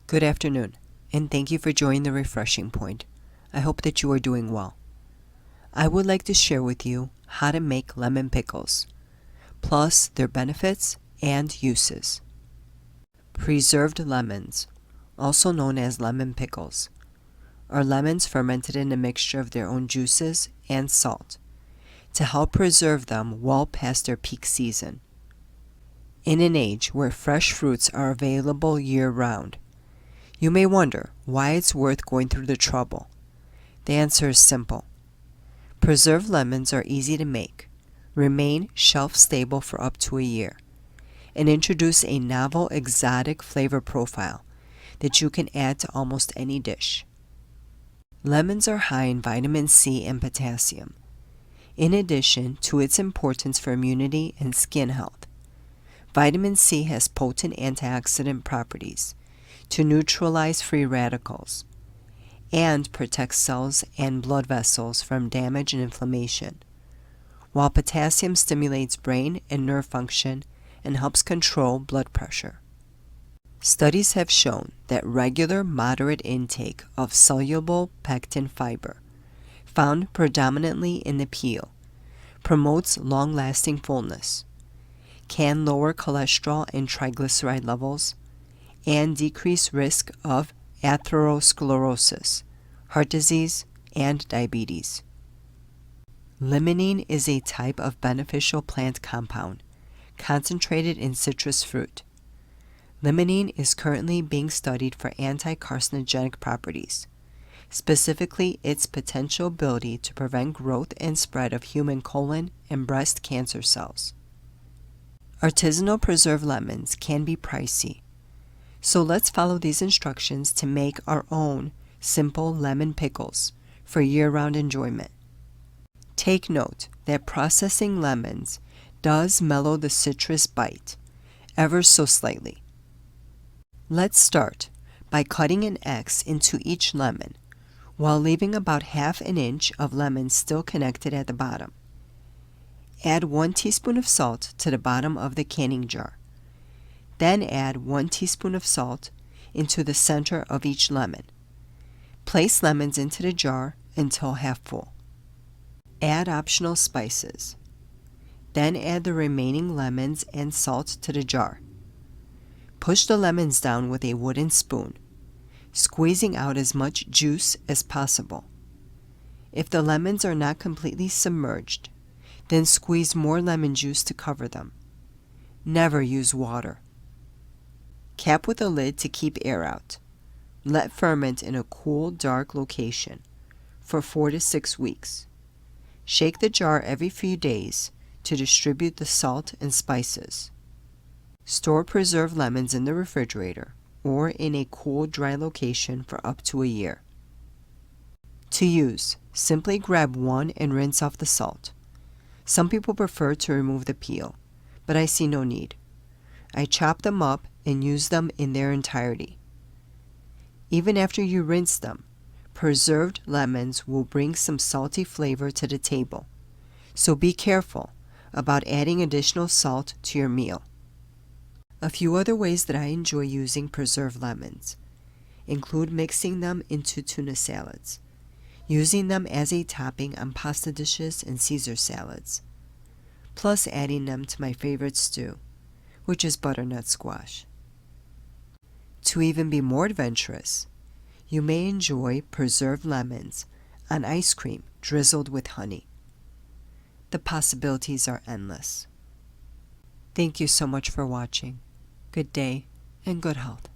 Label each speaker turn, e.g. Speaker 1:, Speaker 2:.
Speaker 1: Good afternoon, and thank you for joining the Refreshing Point. I hope that you are doing well. I would like to share with you how to make lemon pickles, plus their benefits and uses. Preserved lemons, also known as lemon pickles, are lemons fermented in a mixture of their own juices and salt to help preserve them well past their peak season. In an age where fresh fruits are available year-round, you may wonder why it's worth going through the trouble. The answer is simple. Preserved lemons are easy to make, remain shelf-stable for up to a year, and introduce a novel exotic flavor profile that you can add to almost any dish. Lemons are high in vitamin C and potassium, in addition to its importance for immunity and skin health. Vitamin C has potent antioxidant properties to neutralize free radicals and protect cells and blood vessels from damage and inflammation, while potassium stimulates brain and nerve function and helps control blood pressure. Studies have shown that regular moderate intake of soluble pectin fiber, found predominantly in the peel, promotes long-lasting fullness, can lower cholesterol and triglyceride levels, and decrease risk of atherosclerosis, heart disease, and diabetes. Limonene is a type of beneficial plant compound concentrated in citrus fruit. Limonene is currently being studied for anti-carcinogenic properties, specifically its potential ability to prevent growth and spread of human colon and breast cancer cells. Artisanal preserved lemons can be pricey, so let's follow these instructions to make our own simple lemon pickles for year-round enjoyment. Take note that processing lemons does mellow the citrus bite ever so slightly. Let's start by cutting an X into each lemon while leaving about ½ inch of lemon still connected at the bottom. Add 1 teaspoon of salt to the bottom of the canning jar. Then add 1 teaspoon of salt into the center of each lemon. Place lemons into the jar until half full. Add optional spices. Then add the remaining lemons and salt to the jar. Push the lemons down with a wooden spoon, squeezing out as much juice as possible. If the lemons are not completely submerged, then squeeze more lemon juice to cover them. Never use water. Cap with a lid to keep air out. Let ferment in a cool, dark location for 4 to 6 weeks. Shake the jar every few days to distribute the salt and spices. Store preserved lemons in the refrigerator or in a cool, dry location for up to a year. To use, simply grab one and rinse off the salt. Some people prefer to remove the peel, but I see no need. I chop them up and use them in their entirety. Even after you rinse them, preserved lemons will bring some salty flavor to the table, so be careful about adding additional salt to your meal. A few other ways that I enjoy using preserved lemons include mixing them into tuna salads, using them as a topping on pasta dishes and Caesar salads, plus adding them to my favorite stew, which is butternut squash. To even be more adventurous, you may enjoy preserved lemons on ice cream drizzled with honey. The possibilities are endless. Thank you so much for watching. Good day and good health.